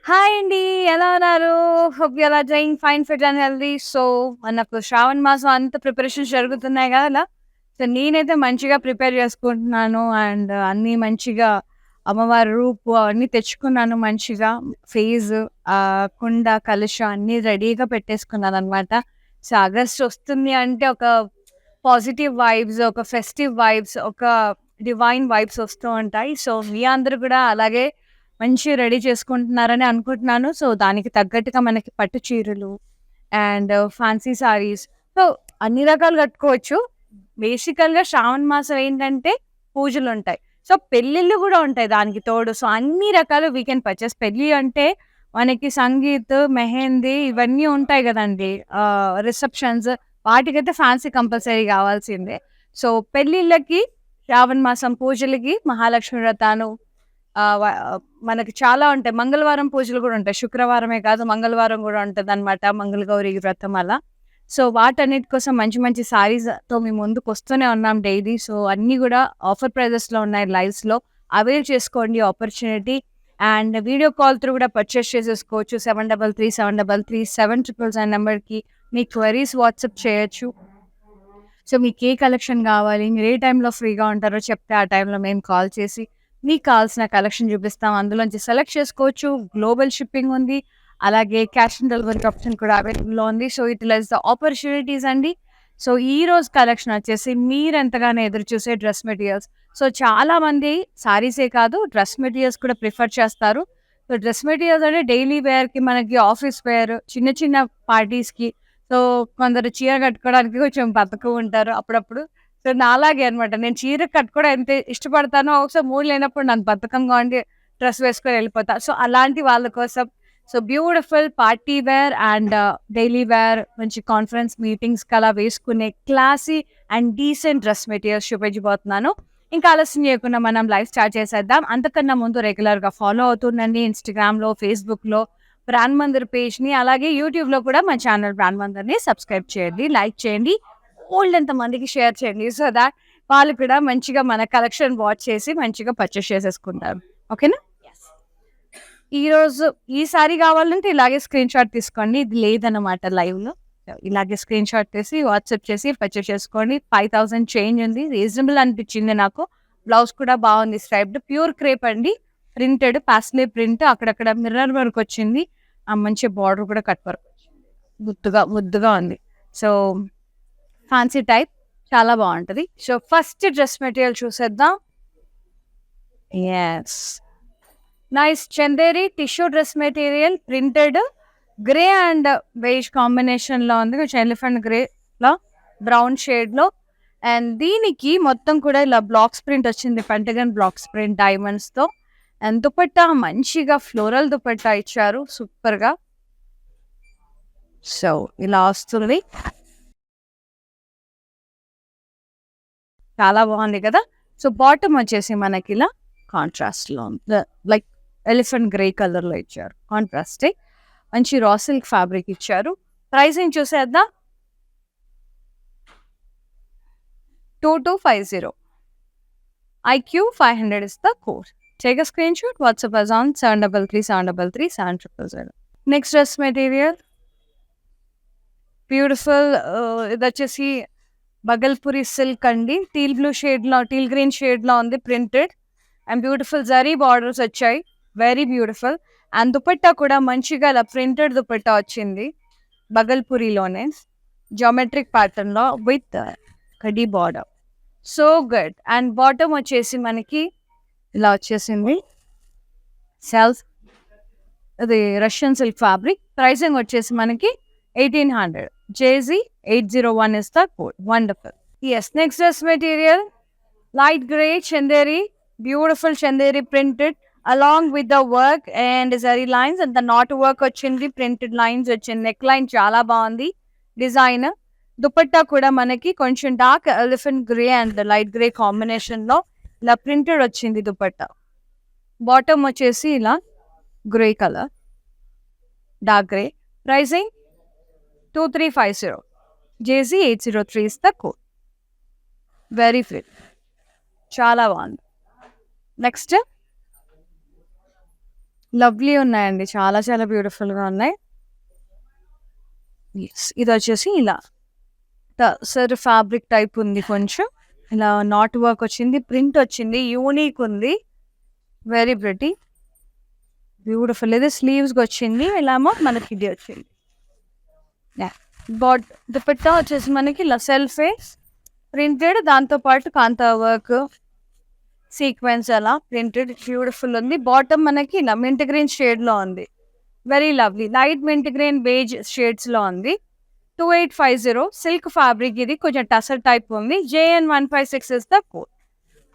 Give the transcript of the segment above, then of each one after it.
Hi అండి. ఎలా ఉన్నారు? Hope you are doing fine, fit and healthy. So, మనకు శ్రావణ మాసం అంతా ప్రిపరేషన్స్ జరుగుతున్నాయి గదా! సో, నేనైతే మంచిగా ప్రిపేర్ చేసుకుంటున్నాను. అండ్ అన్నీ మంచిగా అమ్మవారి రూపు అవన్నీ తెచ్చుకున్నాను మంచిగా. ఫేజు, కుండ, కలశం అన్నీ రెడీగా పెట్టేసుకున్నాననమాట. సో, ఆగస్ట్ వస్తుంది అంటే ఒక పాజిటివ్ వైబ్స్, ఒక ఫెస్టివ్ వైబ్స్, ఒక డివైన్ వైబ్స్ వస్తూ ఉంటాయి. సో, మీ అందరూ కూడా అలాగే మంచిగా రెడీ చేసుకుంటున్నారని అనుకుంటున్నాను. సో, దానికి తగ్గట్టుగా మనకి పట్టు చీరలు అండ్ ఫ్యాన్సీ సారీస్, సో, అన్ని రకాలు కట్టుకోవచ్చు. బేసికల్‌గా శ్రావణ మాసం ఏంటంటే పూజలుంటాయి. సో, పెళ్ళిళ్ళు గూడా ఉంటాయి దానికి తోడు. సో, అన్ని రకాలు వీ కెన్ పర్చేస్. పెళ్లి అంటే మనకి సంగీత్, మెహందీ ఇవన్నీ ఉంటాయి గదండీ! రిసెప్షన్స్ వాటికైతే ఫ్యాన్సీ కంపల్సరీ గావాల్సిందే. సో, పెళ్ళిళ్ళకి, శ్రావణ మాసం పూజలకి, మహాలక్ష్మి వ్రతాలు ఆహ్, వ మనకి చాలా ఉంటాయి. మంగళవారం పూజలు గూడా ఉంటాయి. శుక్రవారమే కాదు మంగళవారం గూడా ఉంటదనమాట. మంగళగౌరి వ్రతం అలా. సో, వాటన్నిటి కోసం మంచి మంచి సారీస్‌తో మీ ముందుకొస్తూనే ఉన్నాం డైలీ. సో, అన్నీ గూడా ఆఫర్ ప్రైజెస్‌లో ఉన్నాయి లైవ్స్‌లో. అవైల్ చేసుకోండి opportunity. And video call through గూడా పర్చేస్ చేసేసుకోవచ్చు. 733733 నంబర్‌కి మీ క్వెరీస్ వాట్సాప్ చేయొచ్చు. సో, మీకు ఏ కలెక్షన్ గావాలి, మీరు ఏ టైంలో ఫ్రీగా ఉంటారో చెప్తే ఆ టైంలో మేము కాల్ చేసి మీకు కావాల్సిన కలెక్షన్ చూపిస్తాం. అందులోంచి సెలెక్ట్ చేసుకోవచ్చు. గ్లోబల్ షిప్పింగ్ ఉంది. అలాగే క్యాష్ ఆన్ డెలివరీ ఆప్షన్ కూడా అవైలబుల్‌లో ఉంది. సో, యుటిలైజ్ ద ఆపర్చునిటీస్ అండి. సో, ఈరోజు కలెక్షన్ వచ్చేసి మీరెంతగానో ఎదురు చూసే డ్రెస్ మెటీరియల్స్. సో, చాలామంది సారీసే కాదు డ్రెస్ మెటీరియల్స్ కూడా ప్రిఫర్ చేస్తారు. సో, డ్రెస్ మెటీరియల్స్ అంటే డైలీ వేర్‌కి, మనకి ఆఫీస్ వేర్, చిన్న చిన్న పార్టీస్‌కి. సో, కొందరు చీర కట్టుకోవడానికి కొంచెం బద్ధకం ఉంటారు అప్పుడప్పుడు. సో, నాలాగే అనమాట. నేను చీర కట్టుకోవడం ఎంత ఇష్టపడతానో, ఒకసారి మూడ్ లేనప్పుడు నాకు బద్ధకంగా ఉండి డ్రెస్ వేసుకొని ఎళ్ళిపోతా. సో, అలాంటి వాళ్ళ కోసం so, beautiful party wear and daily wear, మంచి కాన్ఫరెన్స్ మీటింగ్స్‌కి అలా వేసుకునే classy and decent dress materials చూపించబోతున్నాను. ఇంకా ఆలస్యం చేయకుండా మనం లైవ్ స్టార్ట్ చేసేద్దాం. అంతకన్నా ముందు రెగ్యులర్‌గా ఫాలో అవుతుండండి ఇన్‌స్టాగ్రామ్‌లో, ఫేస్‌బుక్‌లో ప్రాణ్ మందిర్ పేజ్‌ని, అలాగే యూట్యూబ్‌లో కూడా మన ఛానల్ ప్రాణ్ మందిర్‌ని సబ్స్క్రైబ్ చేయండి, లైక్ చేయండి, బోలెడంత మందికి షేర్ చేయండి. సో థట్ వాళ్ళు కూడా మంచిగా మన కలెక్షన్ వాచ్ చేసి మంచిగా పర్చేస్ చేసేసుకుంటారు. ఓకేనా? యెస్. ఈరోజు ఈ సారీ కావాలంటే ఇలాగే స్క్రీన్‌షాట్ తీసుకోండి. ఇది లేదన్నమాట లైవ్‌లో. ఇలాగే స్క్రీన్‌షాట్ తీసి వాట్సాప్ చేసి పర్చేస్ చేసుకోండి. 5000 చేంజ్ ఉంది. రీజనబుల్ అనిపించింది నాకు. బ్లౌజ్ కూడా బాగుంది. స్ట్రైప్డ్ ప్యూర్ క్రేప్ అండి. ప్రింటెడ్ పాస్లే ప్రింట్, అక్కడక్కడ మిర్రర్ వర్క్ వచ్చింది. మంచి బార్డర్ కూడా కట్ వర్క్ వచ్చింది. ముద్దుగా ముద్దుగా ఉంది. సో, ఫ్యాన్సీ టైప్ చాలా బావుంటది. సో, ఫస్ట్ డ్రెస్ మెటీరియల్ చూసేద్దాం. Yes. Nice Chanderi tissue dress material, printed grey and beige కాంబినేషన్‌లో ఉంది. కొంచెం ఎలిఫెంట్ గ్రేలో, బ్రౌన్ షేడ్‌లో. అండ్ దీనికి మొత్తం కూడా ఇలా బ్లాక్స్ ప్రింట్ వచ్చింది. పెంటగన్ బ్లాక్స్ ప్రింట్ డైమండ్స్‌తో. అండ్ దుపట్టా మంచిగా ఫ్లోరల్ దుపట్టా ఇచ్చారు సూపర్‌గా. సో, ఇలా వస్తుంది. చాలా బాగుంది కదా! సో, బాటమ్ వచ్చేసి మనకిలా కాంట్రాస్ట్‌లో ఉంది. లైక్ ఎలిఫెంట్ గ్రే కలర్‌లో ఇచ్చారు. కాంట్రాస్టే. మంచి రా సిల్క్ ఫ్యాబ్రిక్ ఇచ్చారు. ప్రైసింగ్ చూసేద్దాం. 2250. IQ 500 is the code. Take a screenshot. WhatsApp us on 733733 Next dress material. Beautiful, ఇదొచ్చేసి బగల్పూరి సిల్క్ అండి. టీల్ బ్లూ షేడ్‌లో, టీల్ గ్రీన్ షేడ్‌లో ఉంది printed. And beautiful zari borders వచ్చాయి. Very beautiful. అండ్ దుపట్టా కూడా మంచిగా ఇలా ప్రింటెడ్ దుపట్టా వచ్చింది. బగల్పూరిలోనే జియోమెట్రిక్ ప్యాటర్న్‌లో విత్ కడ్డీ border. So good. And bottom వచ్చేసి మనకి ఇలా వచ్చేసింది. సెల్ఫ్ ఇది రష్యన్ సిల్క్ ఫ్యాబ్రిక్. ప్రైసింగ్ వచ్చేసి మనకి 1800. JZ801 is the code. Wonderful. Yes, next dress material, light gray chanderi, beautiful chanderi printed along with the work and zari lines and the knot work వచ్చింది, printed lines వచ్చింది. Neck line చాలా బాగుంది design. Dupatta కూడా మనకి కొంచెం dark elephant grey and light grey combination లో ఇలా printed వచ్చింది దుపట్టా. బాటమ్ వచ్చేసి ఇలా grey colour, dark grey. Pricing 2350. JZ803 is the code. Very fit, చాలా బాగుంది. నెక్స్ట్ లవ్లీ ఉన్నాయండి. చాలా చాలా బ్యూటిఫుల్‌గా ఉన్నాయి. ఇదొచ్చేసి ఇలా టసర్ ఫ్యాబ్రిక్ టైప్ ఉంది కొంచెం. ఇలా నాట్ వర్క్ వచ్చింది. ప్రింట్ వచ్చింది. యూనిక్ ఉంది. Very pretty. బ్యూటిఫుల్. ఇది స్లీవ్స్‌కొచ్చింది. ఇలామో మనకి ఇది వచ్చింది. యాహ్! దుపట్టా వచ్చేసి మనకి ఇలా సెల్ఫే ప్రింటెడ్ దాంతో పాటు కాంతా వర్క్, సీక్వెన్స్ అలా ప్రింటెడ్ బ్యూటిఫుల్ ఉంది. బాటమ్ మనకి ఇలా మింట్ గ్రీన్ షేడ్‌లో ఉంది. Very lovely. Light mint green beige షేడ్స్‌లో ఉంది. 2850 సిల్క్ ఫ్యాబ్రిక్ ఇది. కొంచెం టసర్ టైప్ ఉంది. JN156 is the code.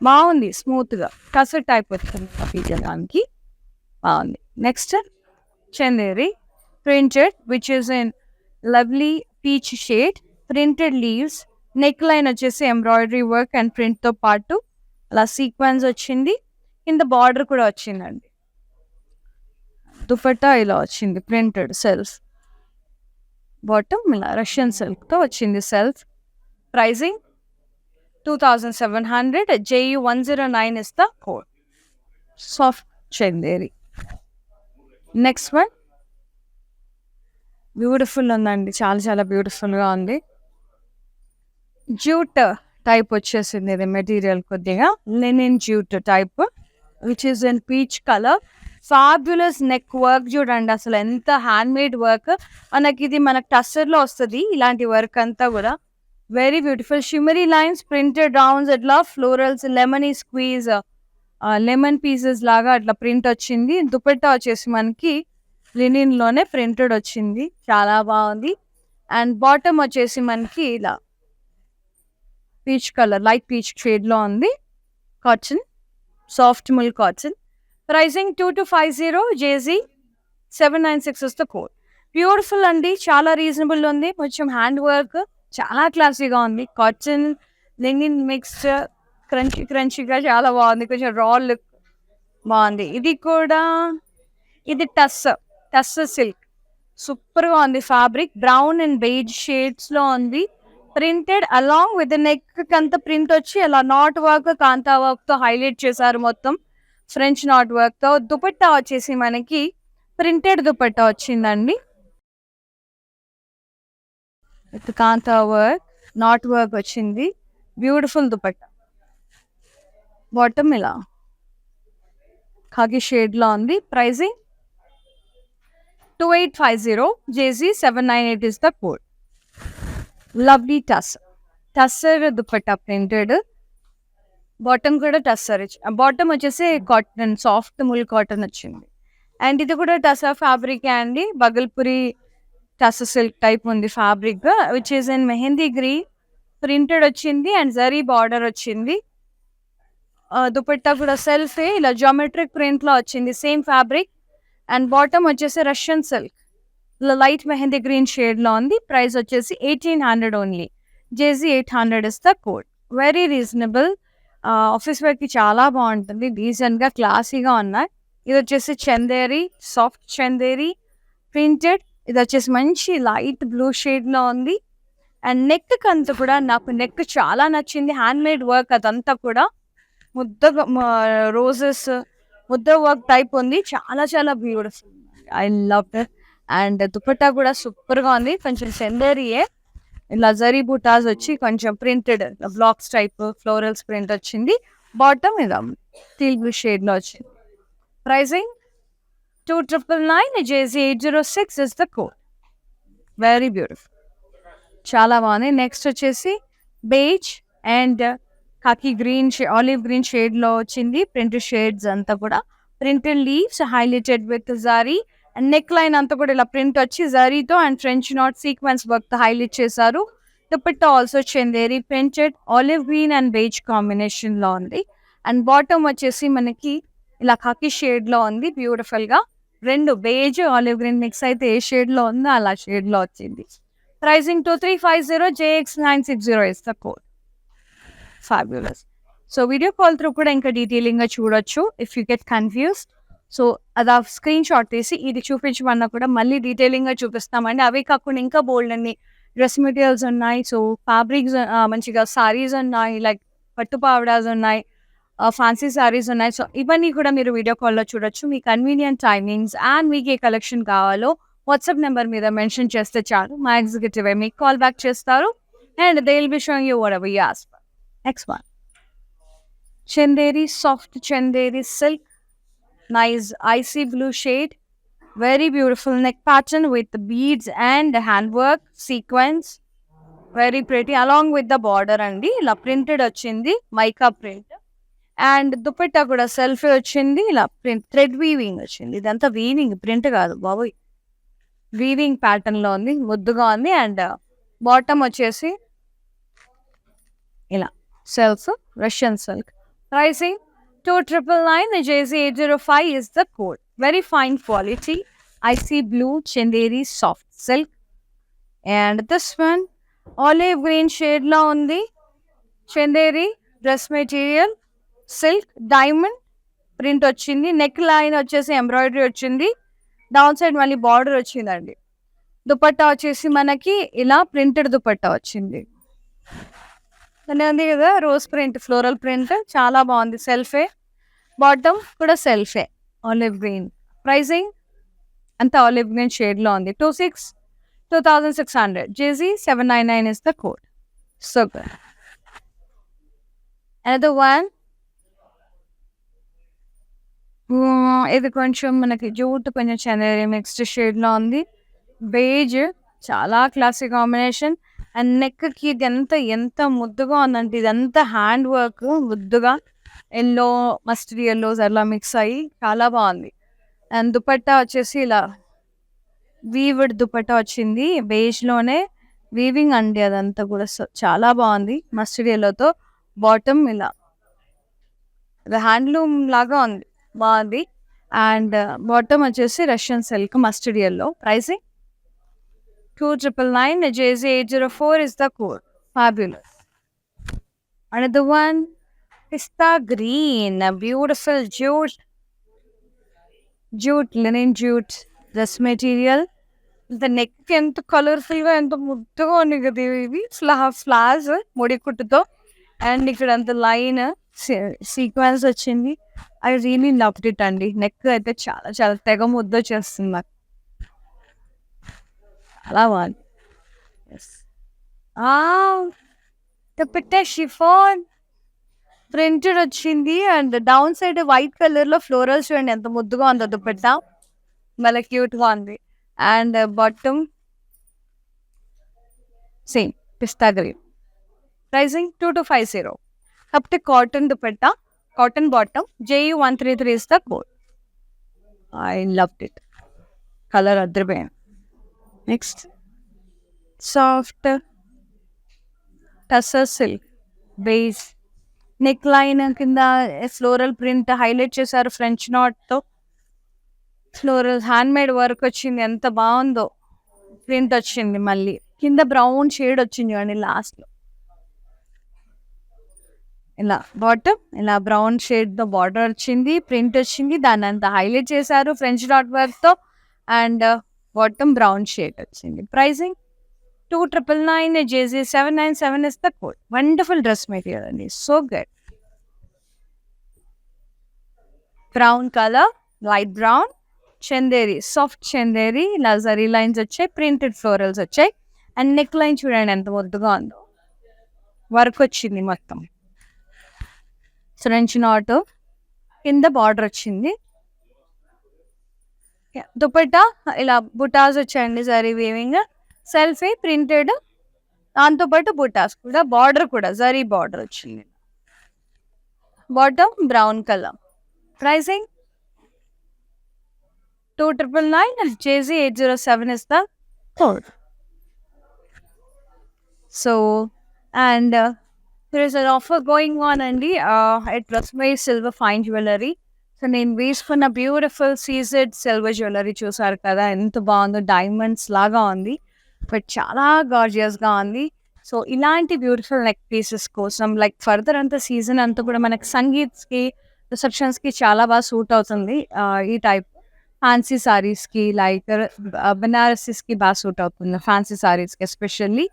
బాగుంది స్మూత్‌గా. టసర్ టైప్ వచ్చింది చూపించడానికి. బాగుంది. Next Chanderi printed which is in lovely peach shade. Printed leaves. Neck line వచ్చేసి ఎంబ్రాయిడరీ వర్క్ అండ్ ప్రింట్‌తో పాటు అలా సీక్వెన్స్ వచ్చింది. కింద బార్డర్ కూడా వచ్చిందండి. దుపట్టా ఇలా వచ్చింది ప్రింటెడ్ సెల్ఫ్. బాటమ్ ఇలా రష్యన్ సిల్క్‌తో వచ్చింది self. Pricing 2700. JU109 is the code. Soft Chanderi. Next one beautiful ఉందండి. చాలా చాలా బ్యూటిఫుల్‌గా ఉంది. జ్యూట్ టైప్ వచ్చేసింది ఇది మెటీరియల్ కొద్దిగా. Linen jute type which is in peach colour. Fabulous neck work చూడండి అసలు ఎంత హ్యాండ్మేడ్ వర్క్. మనకి టస్సర్లో వస్తుంది ఇలాంటి వర్క్ అంతా కూడా. Very beautiful. Shimmery lines printed rounds అట్లా florals lemony squeeze lemon pieces లాగా అట్లా ప్రింట్ వచ్చింది. దుపట్టా వచ్చేసి మనకి లినిన్లోనే ప్రింటెడ్ వచ్చింది. చాలా బాగుంది. అండ్ బాటమ్ వచ్చేసి మనకి ఇలా పీచ్ కలర్ లైట్ పీచ్ షేడ్లో ఉంది. Cotton soft mill cotton. Pricing 2250. JZ796 is the code. Beautiful అండి. చాలా రీజనబుల్ ఉంది. కొంచెం హ్యాండ్ వర్క్ చాలా క్లాసీగా ఉంది. కాటన్ లెనిన్ మిక్స్ క్రంచీగా చాలా బాగుంది. కొంచెం రా లుక్ బాగుంది. ఇది టస్ సిల్క్ సూపర్గా ఉంది. ఫ్యాబ్రిక్ బ్రౌన్ అండ్ బేజ్ షేడ్స్లో ఉంది. ప్రింటెడ్ అలాంగ్ విత్ నెక్ అంతా ప్రింట్ వచ్చి అలా నాట్ వర్క్ కాంతా వర్క్తో హైలైట్ చేశారు మొత్తం. ఫ్రెంచ్ నాట్ వర్క్తో. దుపట్టా వచ్చేసి మనకి ప్రింటెడ్ దుపట్టా వచ్చిందండి. With kantha work knot work వచ్చింది. బ్యూటిఫుల్ దుపట్టా. బాటమ్ ఇలా ఖాకీ షేడ్లో ఉంది. Pricing 2850. JZ798 is the code. Lovely tussar dupatta printed. Bottom కూడా టస్సర్. బాటమ్ వచ్చేసి కాటన్ సాఫ్ట్ ముల్ కాటన్ వచ్చింది. అండ్ ఇది కూడా టస్సర్ ఫ్యాబ్రిక్ అండి. బగల్పురి టస్సర్ సిల్క్ టైప్ ఉంది fabric which is in mehndi green. Printed వచ్చింది అండ్ జరీ బార్డర్ వచ్చింది. దుపట్టా కూడా సెల్ఫే ఇలా జామెట్రిక్ ప్రింట్లో వచ్చింది. Same fabric. అండ్ బాటమ్ వచ్చేసి Russian silk light mehndi green షేడ్లో ఉంది. ప్రైస్ వచ్చేసి 1800 only. JZ800 is the code. Very reasonable. Office వేర్కి చాలా బాగుంటుంది. డీసెంట్గా క్లాసీగా ఉన్నాయి. ఇది వచ్చేసి చందేరి సాఫ్ట్ చందేరి ప్రింటెడ్. ఇది వచ్చేసి మంచి లైట్ బ్లూ షేడ్లో ఉంది. అండ్ నెక్ అంతా కూడా నాకు నెక్ చాలా నచ్చింది. హ్యాండ్మేడ్ వర్క్ అదంతా కూడా రోజెస్ ముద్ద వర్క్ టైప్ ఉంది. చాలా చాలా beautiful. I love it. And dupatta కూడా సూపర్గా ఉంది. కొంచెం చందేరియే ఇలా జరీ బూటాస్ వచ్చి కొంచెం printed blocks type florals print వచ్చింది. బాటమ్ ఇలా స్టీల్ బ్లూ షేడ్లో వచ్చింది. Pricing 2999. JZ806 is the code. Very beautiful. చాలా బాగుంది. నెక్స్ట్ వచ్చేసి బేజ్ అండ్ కాకి గ్రీన్ ఆలివ్ గ్రీన్ షేడ్లో వచ్చింది. ప్రింటెడ్ షేడ్స్ అంతా కూడా printed leaves highlighted with zari and neck line అంతా కూడా ఇలా ప్రింట్ వచ్చి జరీతో అండ్ ఫ్రెంచ్ నాట్ సీక్వెన్స్ వర్క్తో హైలైట్ చేశారు. Dupatta also Chanderi printed olive green and beige కాంబినేషన్లో ఉంది. అండ్ బాటమ్ వచ్చేసి మనకి ఇలా కాకి షేడ్లో ఉంది. బ్యూటిఫుల్గా రెండు బేజ్ ఆలివ్ గ్రీన్ మిక్స్ అయితే ఏ షేడ్లో ఉందో అలా షేడ్లో వచ్చింది. Pricing 2350. JX960 is the code. Fabulous. So video call through కూడా ఇంకా డీటెయిలింగ్గా చూడొచ్చు if you get confused. So అది ఆ స్క్రీన్ షాట్ తీసి ఇది చూపించమన్నా కూడా మళ్ళీ డీటెయిలింగ్గా చూపిస్తామండి. అవే కాకుండా ఇంకా బోల్డ్ అన్ని డ్రెస్ మెటీరియల్స్ ఉన్నాయి. సో ఫ్యాబ్రిక్స్ మంచిగా సారీస్ ఉన్నాయి. లైక్ పట్టు పావడాస్ ఉన్నాయి. ఫ్యాన్సీ సారీస్ ఉన్నాయి. సో, ఇవన్నీ కూడా మీరు వీడియో కాల్‌లో చూడొచ్చు. మీ కన్వీనియంట్ టైమింగ్స్ అండ్ మీకు ఏ కలెక్షన్ కావాలో వాట్సాప్ నంబర్ మీద మెన్షన్ చేస్తే చాలు. మా ఎగ్జిక్యూటివే మీకు కాల్ బ్యాక్ చేస్తారు. And they will be showing you whatever you ask for. Next one. Chanderi soft Chanderi silk. Nice icy blue shade. Very beautiful neck pattern with the beads and handwork sequence. Very pretty along with the border అండి. ఇలా printed వచ్చింది mica print. And dupatta కూడా self వచ్చింది. ఇలా print thread weaving వచ్చింది. ఇదంతా weaving print కాదు బాబోయ్. వీవింగ్ ప్యాటర్న్ లో ఉంది. ముద్దుగా ఉంది. అండ్ బాటమ్ వచ్చేసి ఇలా self Russian silk. Pricing 2999. JZ805 is the code. Very fine quality. Icy blue Chanderi soft silk. And this one olive green shade la undi. Chanderi dress material silk diamond print వచ్చింది. Neck line వచ్చేసి embroidery వచ్చింది. Down side మళ్ళీ border వచ్చిందండి. దుపట్టా వచ్చేసి మనకి ఇలా printed dupatta వచ్చింది. దాని ఉంది కదా రోజ్ ప్రింట్ ఫ్లోరల్ ప్రింట్ చాలా బాగుంది. సెల్ఫే బాటమ్ కూడా సెల్ఫే ఆలివ్ గ్రీన్. ప్రైసింగ్ అంతా ఆలివ్ గ్రీన్ షేడ్ లో ఉంది. 2600. JZ799 is the code. So good. Another one. ఇది కొంచెం మనకి జూట్ కొంచెం చందేరి మిక్స్డ్ షేడ్ లో ఉంది. బేజ్ చాలా క్లాసిక్ కాంబినేషన్. అండ్ నెక్ కి ఇది ఎంత ముద్దుగా ఉందంటే ఇదంతా హ్యాండ్ వర్క్ ముద్దుగా ఎల్లో మస్టర్డ్ ఎల్లోస్ అలా మిక్స్ అయ్యి చాలా బాగుంది. అండ్ దుపట్టా వచ్చేసి ఇలా వీవ్డ్ దుపట్టా వచ్చింది. బేజ్ లోనే వీవింగ్ అండి అదంతా కూడా చాలా బాగుంది. మస్టర్డ్ ఎల్లోతో బాటమ్ ఇలా హ్యాండ్లూమ్ లాగా ఉంది బాగుంది. అండ్ బాటమ్ వచ్చేసి Russian silk mustard yellow. Pricing 2999. JZ804 is the code. Fabulous. Another one. Pista green. A beautiful jute linen jute dress material. The neck ఎంత కలర్ఫుల్ గా ఎంత ముద్దుగా ఉంది కదా ఇవి ఫ్లాస్ ముడి కుట్టుతో. అండ్ ఇక్కడ అంత లైన్ సీక్వెన్స్ వచ్చింది. ఐ రియలీ లవ్డ్ ఇట్ అండి. నెక్ అయితే చాలా చాలా తెగ ముద్ద చేస్తుంది నాకు. చాలా బాగుంది. దుపట్టా షిఫాన్ ప్రింటెడ్ వచ్చింది. And down side white colour లో ఫ్లోరల్స్ చూడండి ఎంత ముద్దుగా ఉందో దుపట్టా. మళ్ళీ క్యూట్ గా ఉంది. And bottom same pista green. Pricing 2250. కాకపోతే cotton dupatta cotton bottom. JU133 is the code. I loved it. Colour అద్దరిపోయాను. Next soft tussar silk base. Neck line కింద ఫ్లోరల్ ప్రింట్ హైలైట్ చేశారు ఫ్రెంచ్ నాట్ తో. ఫ్లోరల్ హ్యాండ్ మేడ్ వర్క్ వచ్చింది. ఎంత బాగుందో print వచ్చింది. మళ్ళీ కింద బ్రౌన్ షేడ్ వచ్చింది చూడండి లాస్ట్ లో. ఇలా బాటమ్ ఇలా బ్రౌన్ షేడ్ తో బార్డర్ వచ్చింది. ప్రింట్ వచ్చింది. దాన్ని అంతా హైలైట్ చేశారు ఫ్రెంచ్ డాట్ వర్క్ తో. అండ్ బాటమ్ బ్రౌన్ షేడ్ వచ్చింది. Pricing 2999. JZ797 is the code. Wonderful dress material అండి. So good. Brown colour light brown Chanderi soft Chanderi luxury lines వచ్చాయి. ప్రింటెడ్ ఫ్లోరల్స్ వచ్చాయి. అండ్ నెక్ లైన్ చూడండి ఎంత ముద్దుగా ఉందో. వర్క్ వచ్చింది మొత్తం. ఫ్రెంచ్ నాట్ కింద బార్డర్ వచ్చింది. దుపట్టా ఇలా బుటాస్ వచ్చాయండి. Zari weaving selfie printed. దాంతోపాటు బుటాస్ కూడా బార్డర్ కూడా జరీ బార్డర్ వచ్చింది. Bottom brown colour. Pricing 2999. JZ807 is the code. So and there is an offer going on అండి at Rasmay Silver Fine Jewelry. So నేను వేసుకున్న బ్యూటిఫుల్ సీజెడ్ సిల్వర్ జ్యువెలరీ చూసారు కదా ఎంత బాగుందో. డైమండ్స్ లాగా ఉంది బట్ చాలా గార్జియస్ గా ఉంది. సో ఇలాంటి బ్యూటిఫుల్ నెక్ పీసెస్ కోసం లైక్ ఫర్దర్ అంతా సీజన్ అంతా కూడా మనకి సంగీత్స్ కి రిసెప్షన్స్ కి చాలా బాగా సూట్ అవుతుంది. ఈ టైప్ ఫ్యాన్సీ సారీస్ కి లైక్ బెనారసీస్ కి బాగా సూట్ అవుతుంది. ఫ్యాన్సీ సారీస్ కి ఎస్పెషల్లీ.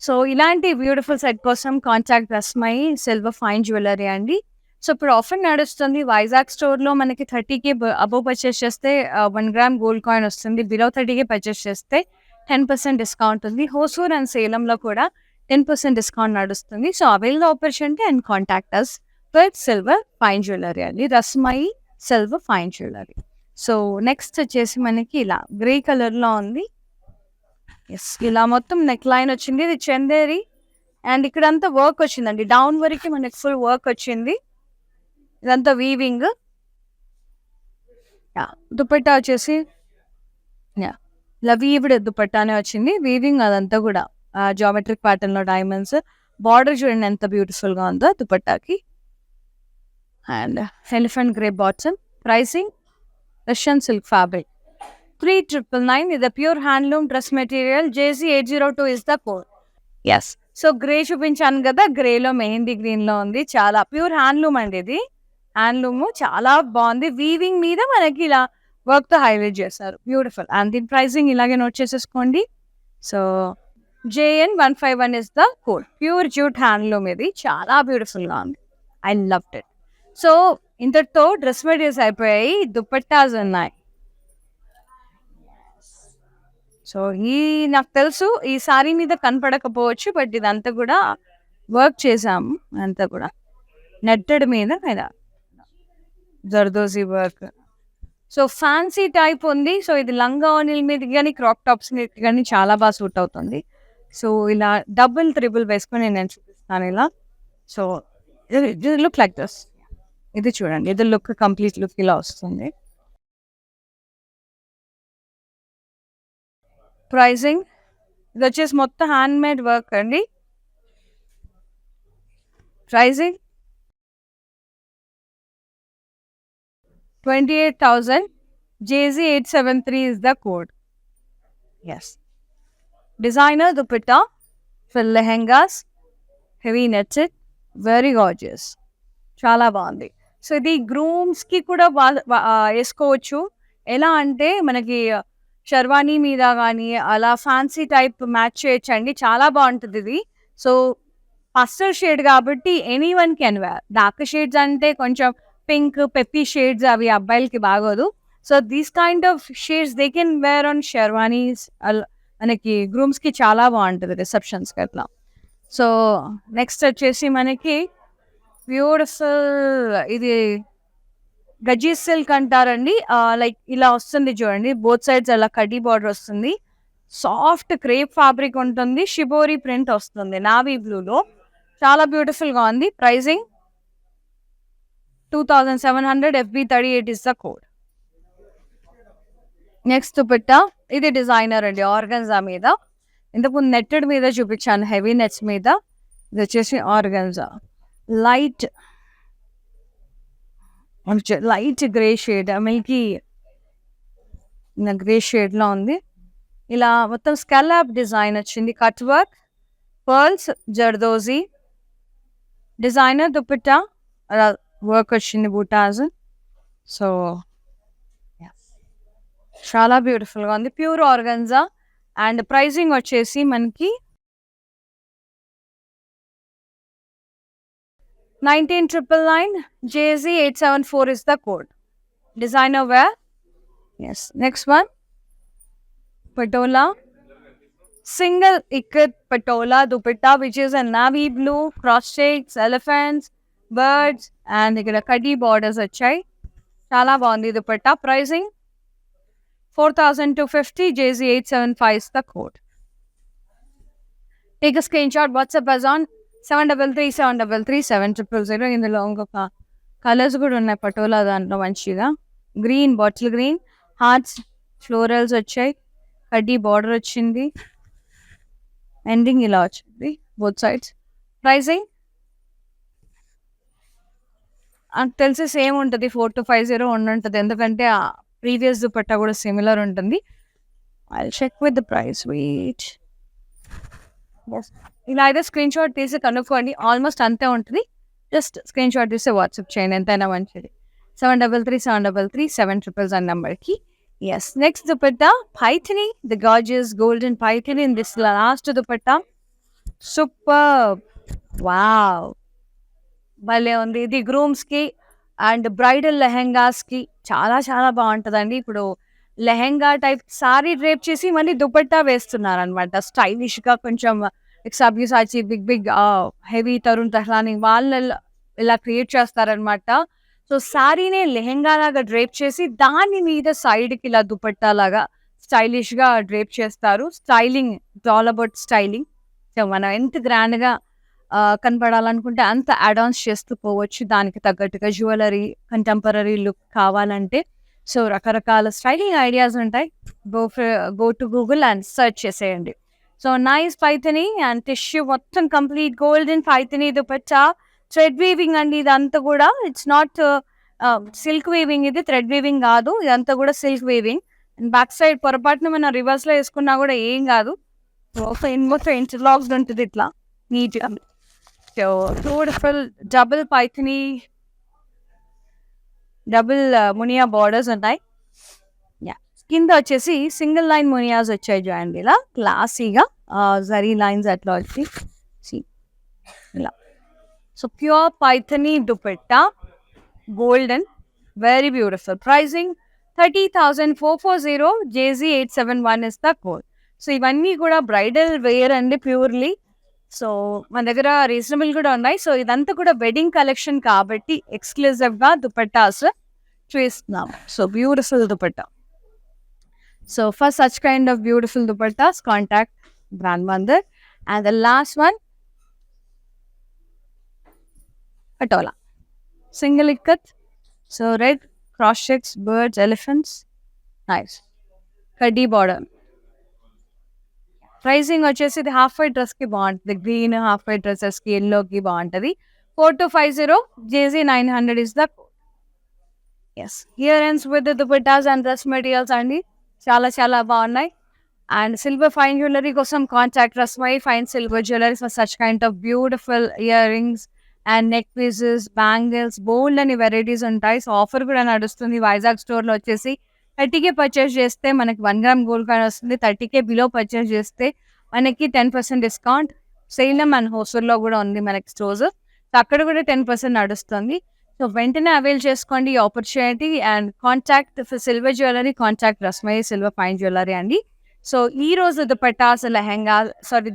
సో ఇలాంటి బ్యూటిఫుల్ సెట్ కోసం contact Rasmai silver fine jewellery అండి. సో ఇప్పుడు ఆఫర్ నడుస్తుంది. వైజాగ్ స్టోర్‌లో మనకి 30కి అబోవ్ పర్చేస్ చేస్తే 1 గ్రామ్ గోల్డ్ కాయిన్ వస్తుంది. బిలో 30కి పర్చేస్ చేస్తే 10% డిస్కౌంట్ ఉంది. హోసూర్ అండ్ సేలంలో కూడా 10% డిస్కౌంట్ నడుస్తుంది. So avail the opportunity and contact us for silver fine jewellery అండి. Rasmayi silver fine jewellery. So next వచ్చేసి మనకి ఇలా గ్రే కలర్‌లో ఉంది. యెస్. ఇలా మొత్తం నెక్ లైన్ వచ్చింది. ఇది చందేరి అండ్ ఇక్కడంతా వర్క్ వచ్చిందండి. డౌన్ వరకి మనకి ఫుల్ వర్క్ వచ్చింది. ఇదంతా వీవింగ్. దుపట్టా వచ్చేసి ఇలా వీవ్డ్ దుపట్టానే వచ్చింది. వీవింగ్ అదంతా కూడా జామెట్రిక్ ప్యాటర్న్ లో డైమండ్స్. బార్డర్ చూడండి ఎంత బ్యూటిఫుల్ గా ఉందో దుపట్టాకి. And elephant grey bottom. Pricing Russian silk fabric 3999 is the pure handloom dress material. JZ802 is the code. Yes. So grey చూపించాను కదా, గ్రేలో మెహందీ గ్రీన్ లో ఉంది. చాలా ప్యూర్ హ్యాండ్లూమ్ అండి ఇది. హ్యాండ్లూమ్ చాలా బాగుంది. వీవింగ్ మీద మనకి ఇలా వర్క్ తో హైలైట్ చేస్తారు. బ్యూటిఫుల్. అండ్ దీని ప్రైసింగ్ ఇలాగే నోట్ చేసేసుకోండి. So JN151 is the code. Pure jute handloom ఇది. చాలా బ్యూటిఫుల్ గా ఉంది. I loved it. సో ఇంతటితో డ్రెస్ మెటీరియల్స్ అయిపోయాయి. దుపట్టాస్ ఉన్నాయి. సో నాకు తెలుసు ఈ సారీ మీద కనపడకపోవచ్చు, బట్ ఇదంతా కూడా వర్క్ చేసాము. అంతా కూడా నెట్టెడ్ మీద zardozi work. So fancy type ఉంది. సో ఇది లంగా ఓణీల మీద కానీ క్రాప్ టాప్స్ మీద కానీ చాలా బాగా సూట్ అవుతుంది. సో ఇలా డబుల్ త్రిబుల్ వేసుకొని నేను చూపిస్తాను ఇలా. So look like this. ఇది చూడండి, ఇది లుక్ కంప్లీట్ లుక్ ఇలా వస్తుంది. ప్రైసింగ్ ఇది వచ్చేసి మొత్తం హ్యాండ్ మేడ్ వర్క్ అండి. Pricing 28,000. JZ873 is the code. Yes. Designer dupatta for lehengas, heavy netted, very gorgeous. చాలా బాగుంది. సో ఇది గ్రూమ్స్ కి కూడా వేసుకోవచ్చు. ఎలా అంటే మనకి షర్వానీ మీద కానీ అలా ఫ్యాన్సీ టైప్ మ్యాచ్ చేయొచ్చండి. చాలా బాగుంటుంది ఇది. సో పస్టల్ షేడ్ కాబట్టి any one can wear. Dark shades అంటే కొంచెం పింక్ పెప్పీ షేడ్స్ అవి అబ్బాయిలకి బాగోదు. So these kind of shades they can wear on sherwanis. మనకి గ్రూమ్స్ కి చాలా బాగుంటుంది రిసెప్షన్స్ కి అట్లా. సో నెక్స్ట్ వచ్చేసి మనకి బ్యూటిఫుల్ ఇది గజీ సిల్క్ అంటారండి. లైక్ ఇలా వస్తుంది చూడండి, బోత్ సైడ్స్ అలా కడ్డీ బార్డర్ వస్తుంది. సాఫ్ట్ క్రేప్ ఫ్యాబ్రిక్ ఉంటుంది. షిబోరి ప్రింట్ వస్తుంది నావీ బ్లూలో. చాలా బ్యూటిఫుల్ గా ఉంది. Pricing 2700. FB38 is the code. Next dupatta ఇది డిజైనర్ అండి, ఆర్గన్జా మీద. ఇంతకు నెట్టెడ్ మీద చూపించాను, హెవీ నెట్స్ మీద. ఇది వచ్చేసి organza light grey shade, Milky grey shade లో ఉంది. ఇలా మొత్తం స్కాలప్ డిజైన్ వచ్చింది. Cut work, pearls, zardozi. Designer dupatta అలా వర్క్ వచ్చింది, బూటాస్. సో చాలా బ్యూటిఫుల్ గా ఉంది. Pure organza. అండ్ ప్రైసింగ్ వచ్చేసి మనకి 19,999. JZ874 is the code. Designer wear. Yes. Next one. Patola. Single ikat patola dupatta, which is a navy blue, cross shades, elephants, birds, and ikkada kaddi borders వచ్చాయి. చాలా బాగుంది dupatta. Pricing 4,250. JZ875 is the code. Take a screenshot. WhatsApp us on 733-733-7000. ఇందులో ఇంకొక colours కూడా ఉన్నాయి పటోలా దాంట్లో మంచిగా. Green, bottle green, hearts, florals వచ్చాయి, కడ్డీ బార్డర్ వచ్చింది, ఎండింగ్ ఇలా వచ్చింది బోత్ సైడ్స్. ప్రైసింగ్ తెలిసి సేమ్ ఉంటుంది, 4250 ఉంటుంది. ఎందుకంటే ప్రీవియస్ దుపట్టా కూడా సిమిలర్ ఉంటుంది. I check with the price. Wait. ఇలా అయితే స్క్రీన్ షాట్ తీసి కనుక్కోండి, ఆల్మోస్ట్ అంతే ఉంటుంది. జస్ట్ స్క్రీన్ షాట్ తీసి వాట్సాప్ చేయండి, ఎంతైనా మంచిది. 733-733-7000 నెంబర్కి. Yes. Next dupatta paithani, the gorgeous golden paithani in this last dupatta. Super. Wow, భలే ఉంది. ఇది గ్రూమ్స్‌కి అండ్ బ్రైడల్ లెహెంగాస్‌కి చాలా చాలా బావుంటదండి. ఇప్పుడు లెహెంగా టైప్ సారీ డ్రేప్ చేసి మళ్ళీ దుపట్టా వేస్తున్నారనమాట. స్టైలిష్‌గా కొంచెం Sabyasachi big big heavy Tarun Tahiliani వాళ్ళలా ఇలా క్రియేట్ చేస్తారనమాట. సో, సారీనే లెహెంగా లాగా డ్రేప్ చేసి దాని మీద సైడ్‌కి ఇలా దుపట్టా లాగా స్టైలిష్‌గా డ్రేప్ చేస్తారు. Styling it's all about styling. So, మనం ఎంత గ్రాండ్‌గా కనపడాలనుకుంటే అంత యాడ్ ఆన్స్ చేస్తూ పోవచ్చు. దానికి తగ్గట్టుగా జ్యువెలరీ, కంటెంపరరీ లుక్ కావాలంటే. సో, రకరకాల స్టైలింగ్ ఐడియాస్ ఉంటాయి. Go to Google and search చేసేయండి. So, nice Paithani and tissue మొత్తం complete golden Paithani dupatta. Thread weaving అండి ఇదంతా గూడా. ఇట్స్ నాట్ సిల్క్ వీవింగ్ ఇది. థ్రెడ్ వీవింగ్ గాదు. ఇదంతా గూడా silk weaving. And back side పొరపాటున మనం రివర్స్‌లో యేసుకున్నా గూడా ఏం గాదు. మొత్తం ఇంటర్లాక్స్డ్ ఉంటది ఇట్లా నీట్‌గా. So, beautiful double Paithani, double Muniya borders ఉన్నాయి. యాహ్! కింద వచ్చేసి సింగిల్ లైన్ మునియాస్ వచ్చాయి చూడండి ఇలా క్లాసీగా జరీ లైన్స్ అట్లా వచ్చి సి ఇలా. So, pure paithani dupatta golden very beautiful. Pricing 30,440 JZ 871 is the code. So, ఇవన్నీ కూడా బ్రైడల్ వేర్ అండి ప్యూర్‌లీ. సో, మన దగ్గర రీజనబుల్ కూడా ఉన్నాయి. సో, ఇదంతా కూడా వెడ్డింగ్ కలెక్షన్ కాబట్టి ఎక్స్‌క్లూజివ్‌గా దుపట్టాస్ చూపిస్తున్నాం. So, beautiful dupatta. So, for such kind of beautiful dupattas, contact Brand Mandir. And the last one, Patola. Single ikat. So, red, cross checks, birds, elephants. Nice. Kaddi border. Pricing వచ్చేసి ఇది half white డ్రెస్‌కి బావుంటది. Green half white డ్రెసెస్‌కి, యెల్లోకి బావుంటది. 4250 JZ 900 is the code. Yes. Here ends with the dupattas and dress materials అండి. చాలా చాలా బావున్నాయి. అండ్ సిల్వర్ ఫైన్ జ్యువెలరీ కోసం contact Rasmai fine silver jewellery for such kind of beautiful earrings and neck pieces, bangles bold అని varieties ఉంటాయి. So, offer కూడా నడుస్తుంది. వైజాగ్ స్టోర్‌లో వచ్చేసి 30K పర్చేస్ చేస్తే మనకి 1 గ్రామ్ గోల్డ్ కాయిన్ వస్తుంది. 30K బిలో పర్చేస్ చేస్తే మనకి 10% డిస్కౌంట్. సేలం అండ్ హోసూర్‌లో కూడా ఉంది మనకి స్టోర్స్. సో, అక్కడ కూడా 10% నడుస్తుంది. సో, వెంటనే అవైల్ చేసుకోండి ఈ opportunity and contact for silver jewellery, contact Rasmai silver fine jewellery అండి. సో, ఈ రోజు దుపట్టాస్,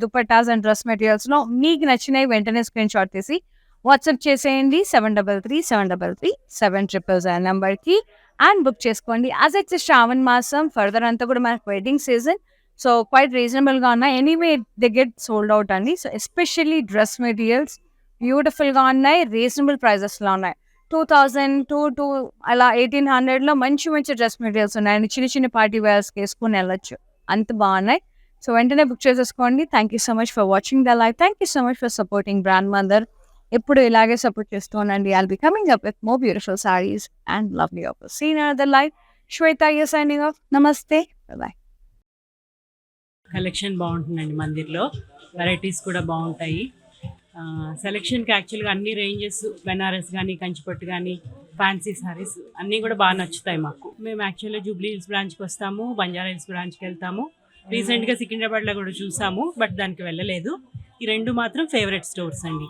దుపట్టాస్ అండ్ డ్రెస్ మెటీరియల్స్‌లో మీకు నచ్చినవి వెంటనే స్క్రీన్ షాట్ తీసి వాట్సాప్ చేసేయండి 7337337000 నెంబర్‌కి అండ్ బుక్ చేసుకోండి. యాజ్ ఇట్స్ శ్రావణ మాసం ఫర్దర్ అంతా కూడా మనకు వెడ్డింగ్ సీజన్. సో, క్వైట్ రీజనబుల్‌గా ఉన్నాయి. Anyway they get sold out అండి. సో, ఎస్పెషల్లీ డ్రెస్ మెటీరియల్స్ బ్యూటిఫుల్‌గా ఉన్నాయి. రీజనబుల్ ప్రైజెస్‌లో ఉన్నాయి. 2000 to అలా 1800లో మంచి మంచి డ్రెస్ మెటీరియల్స్ ఉన్నాయండి. చిన్న చిన్న పార్టీ వేర్స్‌కి యేసుకొని వెళ్ళొచ్చు. అంత బావున్నాయి. సో, వెంటనే బుక్ చేసేసుకోండి. Thank you so much for watching the live. Thank you so much for supporting brand Mandir. ఎప్పుడు ఇలాగే సపోర్ట్ చేస్తూ ఉండండి. I'll be coming up with more beautiful saris and lovely offers. See you another live. Shweta here signing off. నమస్తే. Bye. Collection బాగుంటుందండి మందిర్లో. Varieties కూడా బాగుంటాయి. సెలెక్షన్కి యాక్చువల్గా అన్ని రేంజెస్ బెనారస్ కానీ, కంచిపట్టు కానీ, ఫ్యాన్సీ సారీస్ అన్నీ కూడా బాగా నచ్చుతాయి మాకు. మేము యాక్చువల్గా జూబ్లీ హిల్స్ బ్రాంచ్కి వస్తాము, బంజారా హిల్స్ బ్రాంచ్కి వెళ్తాము. రీసెంట్గా సికింద్రాబాద్లో కూడా చూసాము, బట్ దానికి వెళ్ళలేదు. ఈ రెండు మాత్రం ఫేవరెట్ స్టోర్స్ అండి.